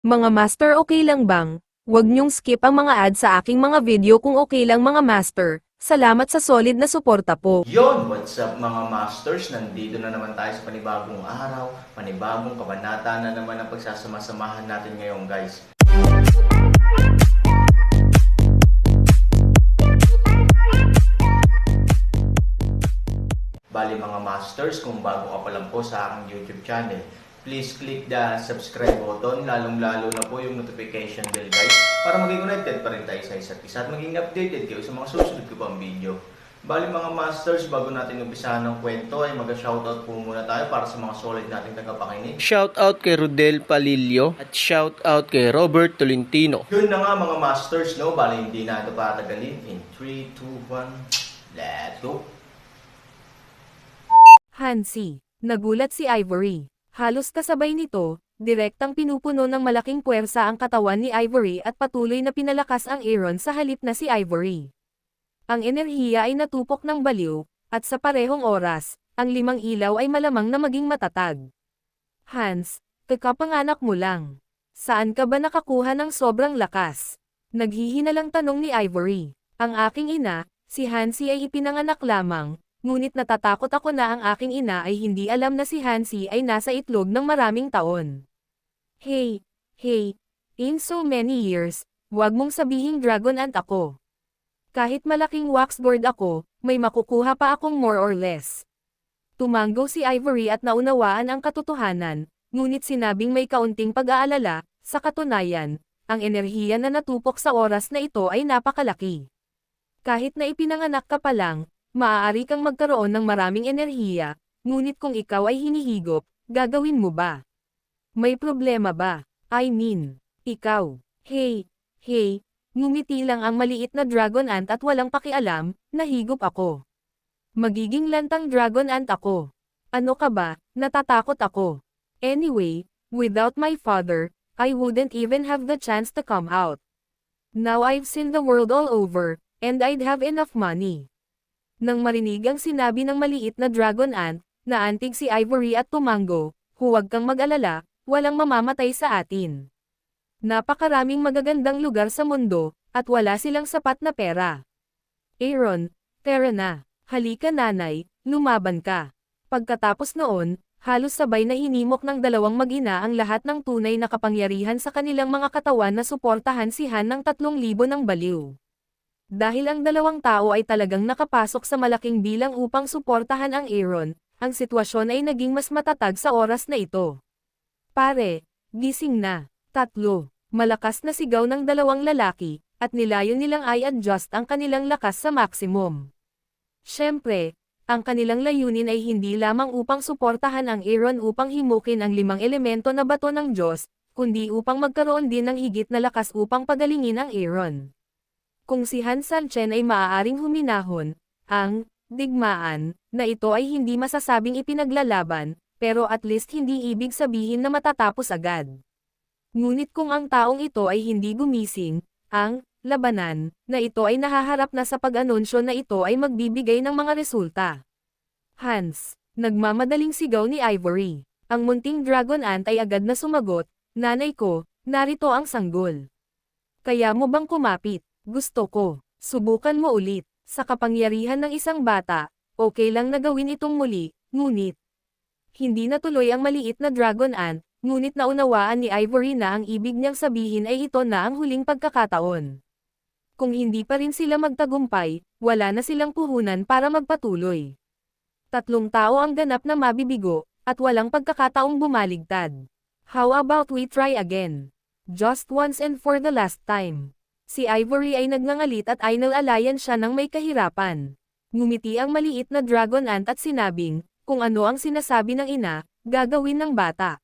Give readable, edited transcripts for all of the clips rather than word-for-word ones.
Mga master, okay lang bang? Huwag niyong skip ang mga ads sa aking mga video kung okay lang mga master. Salamat sa solid na suporta po. Yon, what's up mga masters? Nandito na naman tayo sa panibagong araw, panibagong kabanata na naman ang pagsasama-samahan natin ngayon guys. Bali mga masters, kung bago ka pa lang po sa aking YouTube channel, please click the subscribe button, lalong-lalo na po yung notification bell guys, para maging connected pa rin tayo sa isa't isa at maging updated kayo sa mga susunod ko pang video. Bali mga masters, bago natin umpisahan ng kwento ay mag-shoutout po muna tayo para sa mga solid nating tagapakinig. Shoutout kay Rodel Palilio at shoutout kay Robert Tolentino. Yun na nga mga masters, no? Bali hindi na ito patagalin. In 3, 2, 1, let's go! Hansi. Nagulat si Ivory. Halos kasabay nito, direktang pinupuno ng malaking puwersa ang katawan ni Ivory at patuloy na pinalakas ang Aaron sa halip na si Ivory. Ang enerhiya ay natupok ng baliw, at sa parehong oras, ang limang ilaw ay malamang na maging matatag. Hans, kakapanganak mo lang. Saan ka ba nakakuha ng sobrang lakas? Naghihinalang tanong ni Ivory. Ang aking ina, si Hansi ay ipinanganak lamang, ngunit natatakot ako na ang aking ina ay hindi alam na si Hansi ay nasa itlog ng maraming taon. Hey, in so many years, wag mong sabihing dragon ant ako. Kahit malaking waxboard ako, may makukuha pa akong more or less. Tumanggo si Ivory at naunawaan ang katotohanan, ngunit sinabing may kaunting pag-aalala, sa katunayan, ang enerhiya na natupok sa oras na ito ay napakalaki. Kahit na ipinanganak ka pa lang, maaari kang magkaroon ng maraming enerhiya, ngunit kung ikaw ay hinihigop, gagawin mo ba? May problema ba? I mean, ikaw. Hey, ngumiti lang ang maliit na dragon ant at walang pakialam, nahigop ako. Magiging lantang dragon ant ako. Ano ka ba, natatakot ako. Anyway, without my father, I wouldn't even have the chance to come out. Now I've seen the world all over, and I'd have enough money. Nang marinig ang sinabi ng maliit na dragon ant, naantig si Ivory at tumango, huwag kang mag-alala, walang mamamatay sa atin. Napakaraming magagandang lugar sa mundo, at wala silang sapat na pera. Aaron, tara na, halika nanay, lumaban ka. Pagkatapos noon, halos sabay na hinimok ng dalawang mag-ina ang lahat ng tunay na kapangyarihan sa kanilang mga katawan na suportahan si Han ng 3,000 ng baliw. Dahil ang dalawang tao ay talagang nakapasok sa malaking bilang upang suportahan ang Aaron, ang sitwasyon ay naging mas matatag sa oras na ito. Pare, gising na. 3. Malakas na sigaw ng dalawang lalaki, at nilayo nilang i-adjust ang kanilang lakas sa maximum. Siyempre, ang kanilang layunin ay hindi lamang upang suportahan ang Aaron upang himukin ang 5 elemento na bato ng Diyos, kundi upang magkaroon din ng higit na lakas upang pagalingin ang Aaron. Kung si Han Sanchen ay maaaring huminahon, ang digmaan na ito ay hindi masasabing ipinaglalaban, pero at least hindi ibig sabihin na matatapos agad. Ngunit kung ang taong ito ay hindi gumising, ang labanan na ito ay nahaharap na sa pag-anunsyo na ito ay magbibigay ng mga resulta. Hans, nagmamadaling sigaw ni Ivory. Ang munting dragon ant ay agad na sumagot, nanay ko, narito ang sanggol. Kaya mo bang kumapit? Gusto ko. Subukan mo ulit. Sa kapangyarihan ng isang bata, okay lang na gawin itong muli, ngunit hindi natuloy ang maliit na dragon ant, ngunit naunawaan ni Ivory na ang ibig niyang sabihin ay ito na ang huling pagkakataon. Kung hindi pa rin sila magtagumpay, wala na silang puhunan para magpatuloy. 3 tao ang ganap na mabibigo, at walang pagkakataong bumaligtad. How about we try again? Just once and for the last time. Si Ivory ay nagngangalit at inalalayan siya ng may kahirapan. Ngumiti ang maliit na dragon ant at sinabing, kung ano ang sinasabi ng ina, gagawin ng bata.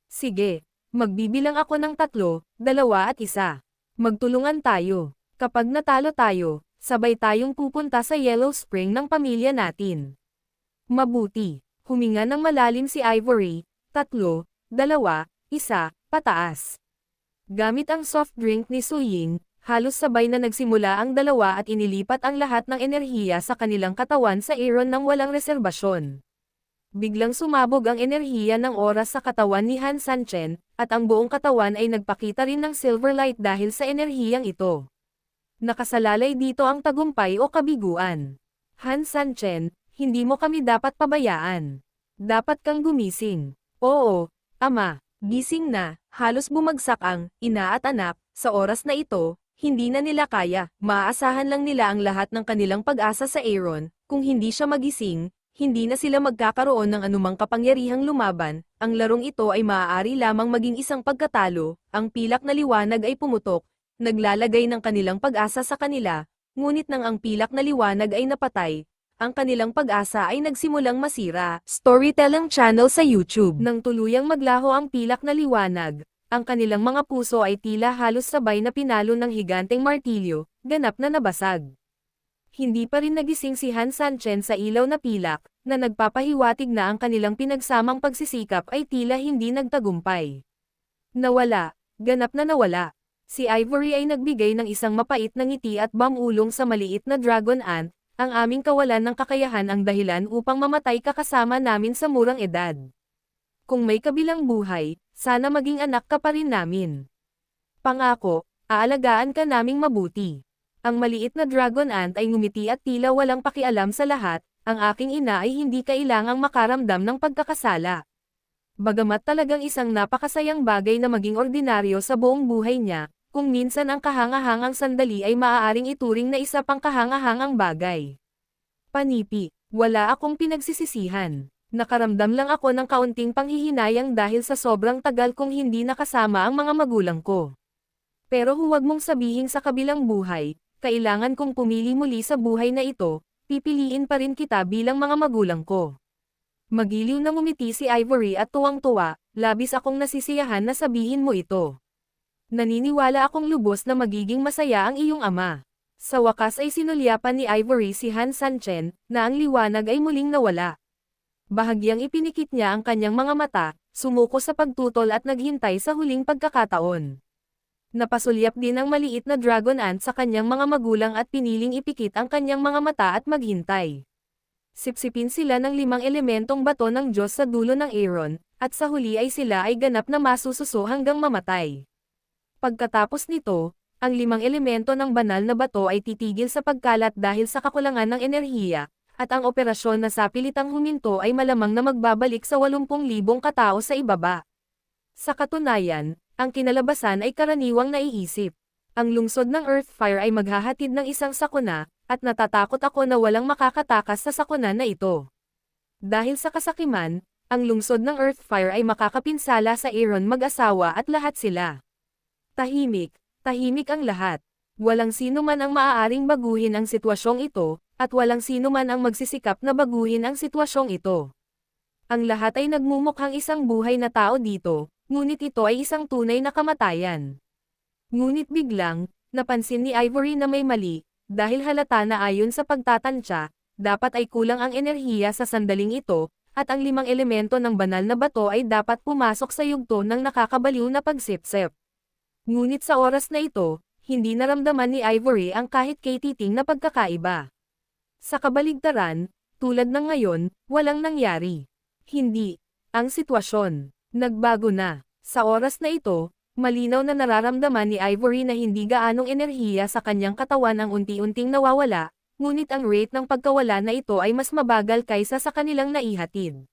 Sige, magbibilang ako ng 3, 2 at 1. Magtulungan tayo. Kapag natalo tayo, sabay tayong pupunta sa Yellow Spring ng pamilya natin. Mabuti. Huminga ng malalim si Ivory. 3, 2, 1, pataas. Gamit ang soft drink ni Suying, halos sabay na nagsimula ang dalawa at inilipat ang lahat ng enerhiya sa kanilang katawan sa Aaron nang walang reserbasyon. Biglang sumabog ang enerhiya ng oras sa katawan ni Han Sanchen, at ang buong katawan ay nagpakita rin ng silver light dahil sa enerhiyang ito. Nakasalalay dito ang tagumpay o kabiguan. Han Sanchen, hindi mo kami dapat pabayaan. Dapat kang gumising. Oo, ama, gising na, halos bumagsak ang ina at anak, sa oras na ito, hindi na nila kaya, maaasahan lang nila ang lahat ng kanilang pag-asa sa Aaron, kung hindi siya magising, hindi na sila magkakaroon ng anumang kapangyarihang lumaban, ang larong ito ay maaari lamang maging isang pagkatalo, ang pilak na liwanag ay pumutok, naglalagay ng kanilang pag-asa sa kanila, ngunit nang ang pilak na liwanag ay napatay, ang kanilang pag-asa ay nagsimulang masira. Storytelling channel sa YouTube. Nang tuluyang maglaho ang pilak na liwanag, ang kanilang mga puso ay tila halos sabay na pinalo ng higanteng martilyo, ganap na nabasag. Hindi pa rin nagising si Han Sanchen sa ilaw na pilak, na nagpapahiwatig na ang kanilang pinagsamang pagsisikap ay tila hindi nagtagumpay. Nawala, ganap na nawala. Si Ivory ay nagbigay ng isang mapait na ngiti at bamulong sa maliit na dragon ant, ang aming kawalan ng kakayahan ang dahilan upang mamatay ka kasama namin sa murang edad. Kung may kabilang buhay, sana maging anak ka pa rin namin. Pangako, aalagaan ka naming mabuti. Ang maliit na dragon ant ay ngumiti at tila walang pakialam sa lahat, ang aking ina ay hindi kailangang makaramdam ng pagkakasala. Bagamat talagang isang napakasayang bagay na maging ordinaryo sa buong buhay niya, kung minsan ang kahangahangang sandali ay maaaring ituring na isa pang kahangahangang bagay. Panipi, wala akong pinagsisisihan. Nakaramdam lang ako ng kaunting panghihinayang dahil sa sobrang tagal kong hindi nakasama ang mga magulang ko. Pero huwag mong sabihin sa kabilang buhay, kailangan kong pumili muli sa buhay na ito, pipiliin pa rin kita bilang mga magulang ko. Magiliw na ngumiti si Ivory at tuwang-tuwa, labis akong nasisiyahan na sabihin mo ito. Naniniwala akong lubos na magiging masaya ang iyong ama. Sa wakas ay sinulyapan ni Ivory si Han Sanchen, na ang liwanag ay muling nawala. Bahagyang ipinikit niya ang kanyang mga mata, sumuko sa pagtutol at naghintay sa huling pagkakataon. Napasulyap din ang maliit na dragon ant sa kanyang mga magulang at piniling ipikit ang kanyang mga mata at maghintay. Sipsipin sila ng 5 elementong bato ng Diyos sa dulo ng Aaron, at sa huli ay sila ay ganap na masususo hanggang mamatay. Pagkatapos nito, ang 5 elemento ng banal na bato ay titigil sa pagkalat dahil sa kakulangan ng enerhiya, at ang operasyon na sapilitang huminto ay malamang na magbabalik sa 80,000 katao sa ibaba. Sa katunayan, ang kinalabasan ay karaniwang naiisip. Ang lungsod ng Earthfire ay maghahatid ng isang sakuna, at natatakot ako na walang makakatakas sa sakuna na ito. Dahil sa kasakiman, ang lungsod ng Earthfire ay makakapinsala sa Aaron mag-asawa at lahat sila. Tahimik ang lahat. Walang sino man ang maaaring baguhin ang sitwasyong ito, at walang sino man ang magsisikap na baguhin ang sitwasyong ito. Ang lahat ay nagmumukhang isang buhay na tao dito, ngunit ito ay isang tunay na kamatayan. Ngunit biglang, napansin ni Ivory na may mali, dahil halata na ayon sa pagtatansya, dapat ay kulang ang enerhiya sa sandaling ito, at ang 5 elemento ng banal na bato ay dapat pumasok sa yugto ng nakakabaliw na pagsipsip. Ngunit sa oras na ito, hindi naramdaman ni Ivory ang kahit kay-titing na pagkakaiba. Sa kabaligtaran, tulad ng ngayon, walang nangyari. Hindi. Ang sitwasyon nagbago na. Sa oras na ito, malinaw na nararamdaman ni Ivory na hindi gaanong enerhiya sa kanyang katawan ang unti-unting nawawala, ngunit ang rate ng pagkawala na ito ay mas mabagal kaysa sa kanilang naihatid.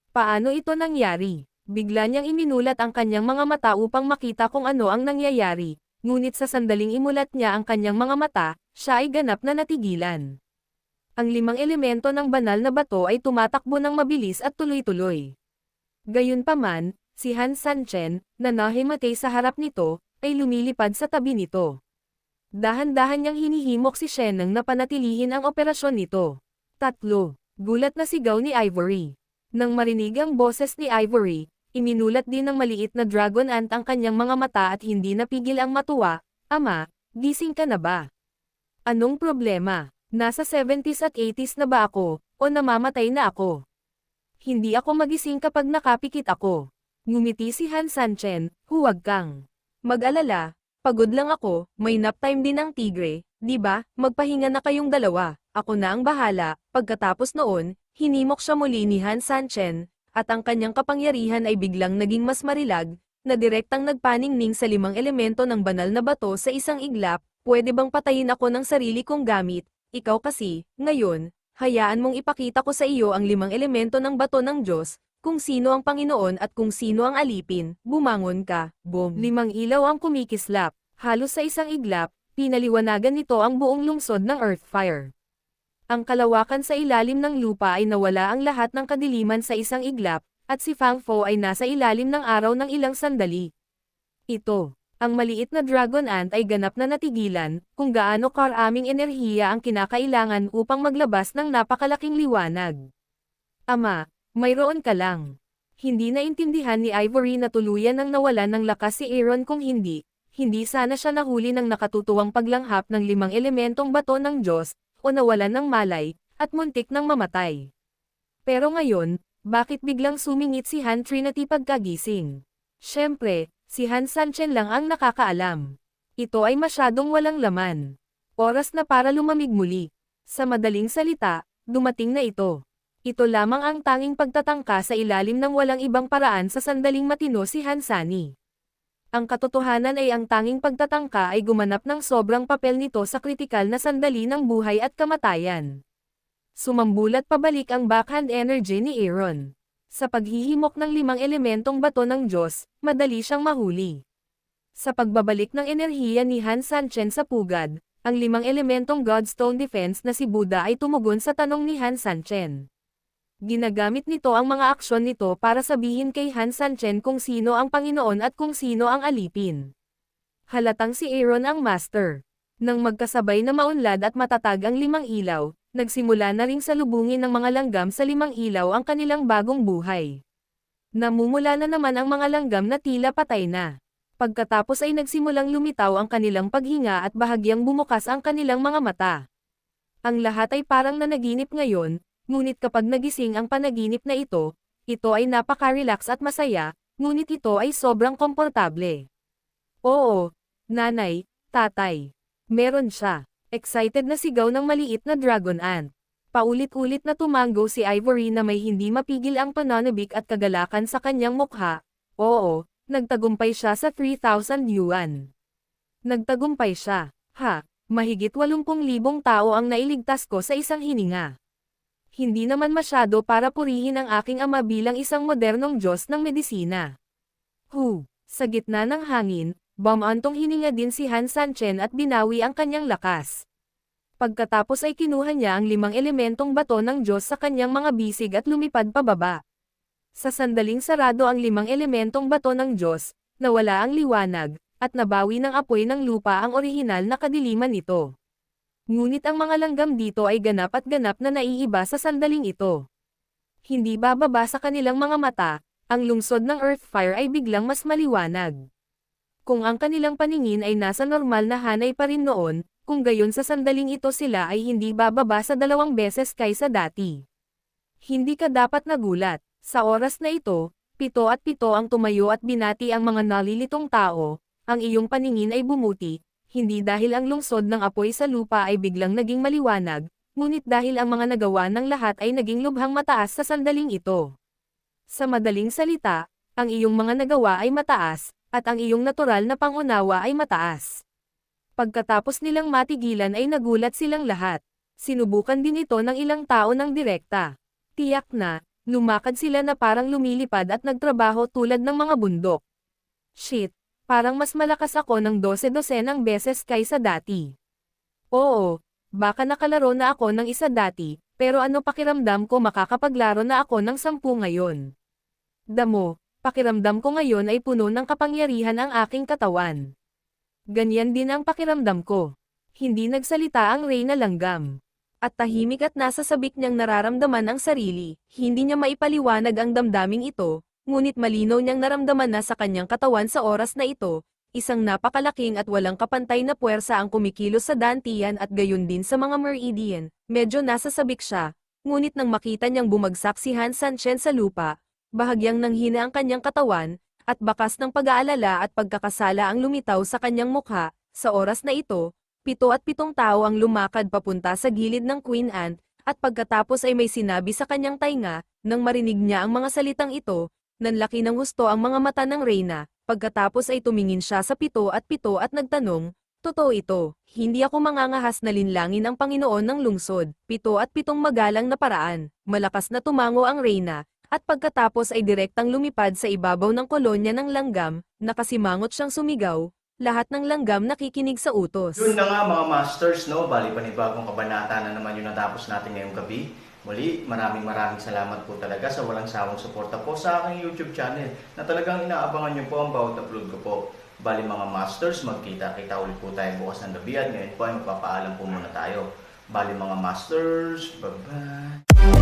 Paano ito nangyari? Bigla niyang iminulat ang kanyang mga mata upang makita kung ano ang nangyayari, ngunit sa sandaling imulat niya ang kanyang mga mata, siya ay ganap na natigilan. Ang 5 elemento ng banal na bato ay tumatakbo ng mabilis at tuloy-tuloy. Gayunpaman, si Han Sanchen, na nahimatay sa harap nito, ay lumilipad sa tabi nito. Dahan-dahan niyang hinihimok si Sheneng na panatilihin ang operasyon nito. 3. Gulat na sigaw ni Ivory. Nang marinig ang boses ni Ivory, iminulat din ng maliit na dragon ant ang kanyang mga mata at hindi napigil ang matuwa. Ama, gising ka na ba? Anong problema? Nasa 70s at 80s na ba ako, o namamatay na ako? Hindi ako magising kapag nakapikit ako. Ngumiti si Han Sanchen, huwag kang mag-alala, pagod lang ako, may nap time din ang tigre, di ba? Magpahinga na kayong dalawa, ako na ang bahala. Pagkatapos noon, Hinimok siya muli ni Han Sanchen, at ang kanyang kapangyarihan ay biglang naging mas marilag, na direktang nagpaningning sa 5 elemento ng banal na bato sa isang iglap. Pwede bang patayin ako ng sarili kong gamit? Ikaw kasi, ngayon, hayaan mong ipakita ko sa iyo ang 5 elemento ng bato ng Diyos, kung sino ang Panginoon at kung sino ang alipin. Bumangon ka, boom. 5 ilaw ang kumikislap, halos sa isang iglap, pinaliwanagan nito ang buong lungsod ng Earthfire. Ang kalawakan sa ilalim ng lupa ay nawala ang lahat ng kadiliman sa isang iglap, at si Fang Fo ay nasa ilalim ng araw ng ilang sandali. Ito. Ang maliit na dragon ant ay ganap na natigilan, kung gaano karaming enerhiya ang kinakailangan upang maglabas ng napakalaking liwanag. Ama, mayroon ka lang. Hindi naintindihan ni Ivory na tuluyan nang nawalan ng lakas si Aaron kung hindi sana siya nahuli ng nakatutuwang paglanghap ng 5 elementong bato ng Diyos, o nawalan ng malay, at muntik ng mamatay. Pero ngayon, bakit biglang sumingit si Han Trinity pagkagising? Siyempre, si Han Sanchen lang ang nakakaalam. Ito ay masyadong walang laman. Oras na para lumamig muli. Sa madaling salita, dumating na ito. Ito lamang ang tanging pagtatangka sa ilalim ng walang ibang paraan sa sandaling matino si Han Sani. Ang katotohanan ay ang tanging pagtatangka ay gumanap ng sobrang papel nito sa kritikal na sandali ng buhay at kamatayan. Sumambulat pabalik ang backhand energy ni Aaron. Sa paghihimok ng 5 elementong bato ng Diyos, madali siyang mahuli. Sa pagbabalik ng enerhiya ni Han Sanchen sa pugad, ang 5 elementong Godstone Defense na si Buddha ay tumugon sa tanong ni Han Sanchen. Ginagamit nito ang mga aksyon nito para sabihin kay Han Sanchen kung sino ang Panginoon at kung sino ang alipin. Halatang si Aaron ang master. Nang magkasabay na maunlad at matatag ang 5 ilaw, nagsimula na ring salubungin ng mga langgam sa 5 ilaw ang kanilang bagong buhay. Namumula na naman ang mga langgam na tila patay na. Pagkatapos ay nagsimulang lumitaw ang kanilang paghinga at bahagyang bumukas ang kanilang mga mata. Ang lahat ay parang nanaginip ngayon, ngunit kapag nagising ang panaginip na ito ay napaka-relax at masaya, ngunit ito ay sobrang komportable. Oo, nanay, tatay. Meron siya. Excited na sigaw ng maliit na dragon ant. Paulit-ulit na tumango si Ivory na may hindi mapigil ang pananabik at kagalakan sa kanyang mukha. Oo, nagtagumpay siya sa 3,000 yuan. Nagtagumpay siya. Ha, mahigit 80,000 tao ang nailigtas ko sa isang hininga. Hindi naman masyado para purihin ang aking ama bilang isang modernong Diyos ng medisina. Sa gitna ng hangin, bumantong hininga din si Han Sanchen at binawi ang kanyang lakas. Pagkatapos ay kinuha niya ang 5 elementong bato ng Diyos sa kanyang mga bisig at lumipad pababa. Sa sandaling sarado ang 5 elementong bato ng Diyos, nawala ang liwanag, at nabawi ng apoy ng lupa ang orihinal na kadiliman nito. Ngunit ang mga langgam dito ay ganap na naiiba sa sandaling ito. Hindi bababa sa kanilang mga mata, ang lungsod ng Earthfire ay biglang mas maliwanag. Kung ang kanilang paningin ay nasa normal na hanay pa rin noon, kung gayon sa sandaling ito sila ay hindi bababa sa 2 beses kaysa dati. Hindi ka dapat nagulat. Sa oras na ito, 7 at 7 ang tumayo at binati ang mga nalilitong tao. Ang iyong paningin ay bumuti, hindi dahil ang lungsod ng apoy sa lupa ay biglang naging maliwanag, ngunit dahil ang mga nagawa ng lahat ay naging lubhang mataas sa sandaling ito. Sa madaling salita, ang iyong mga nagawa ay mataas, at ang iyong natural na pangunawa ay mataas. Pagkatapos nilang matigilan ay nagulat silang lahat. Sinubukan din ito ng ilang tao ng direkta. Tiyak na, lumakad sila na parang lumilipad at nagtrabaho tulad ng mga bundok. Shit, parang mas malakas ako ng 12-dosenang beses kaysa dati. Oo, baka nakalaro na ako ng isa dati, pero ano pakiramdam ko makakapaglaro na ako ng 10 ngayon. Damo, pakiramdam ko ngayon ay puno ng kapangyarihan ang aking katawan. Ganyan din ang pakiramdam ko. Hindi nagsalita ang Reyna Langgam. At tahimik at nasa sabik niyang nararamdaman ang sarili, hindi niya maipaliwanag ang damdaming ito, ngunit malinaw niyang naramdaman na sa kanyang katawan sa oras na ito, isang napakalaking at walang kapantay na puwersa ang kumikilos sa dantian at gayon din sa mga meridian. Medyo nasa sabik siya, ngunit nang makita niyang bumagsak si Han Sanchen sa lupa, bahagyang nanghina ang kanyang katawan, at bakas ng pag-aalala at pagkakasala ang lumitaw sa kanyang mukha. Sa oras na ito, 7 at 7 tao ang lumakad papunta sa gilid ng Queen Ant, at pagkatapos ay may sinabi sa kanyang tainga. Nang marinig niya ang mga salitang ito, nanlaki ng gusto ang mga mata ng Reyna. Pagkatapos ay tumingin siya sa 7 at nagtanong, "Totoo ito, hindi ako mangangahas na linlangin ang Panginoon ng lungsod." 7 at 7 magalang na paraan. Malakas na tumango ang Reyna, at pagkatapos ay direktang lumipad sa ibabaw ng kolonya ng langgam. Nakasimangot siyang sumigaw. Lahat ng langgam nakikinig sa utos. Yun na nga mga masters, no? Bali panibagong kabanata na naman yung natapos natin ngayong gabi. Muli, maraming salamat po talaga sa walang sawang suporta po sa aking YouTube channel na talagang inaabangan nyo po ang bawat upload ko po. Bali mga masters, magkita-kita ulit po tayo bukas ng gabi at ngayon po ay magpapaalam po muna tayo. Bali mga masters, bye-bye!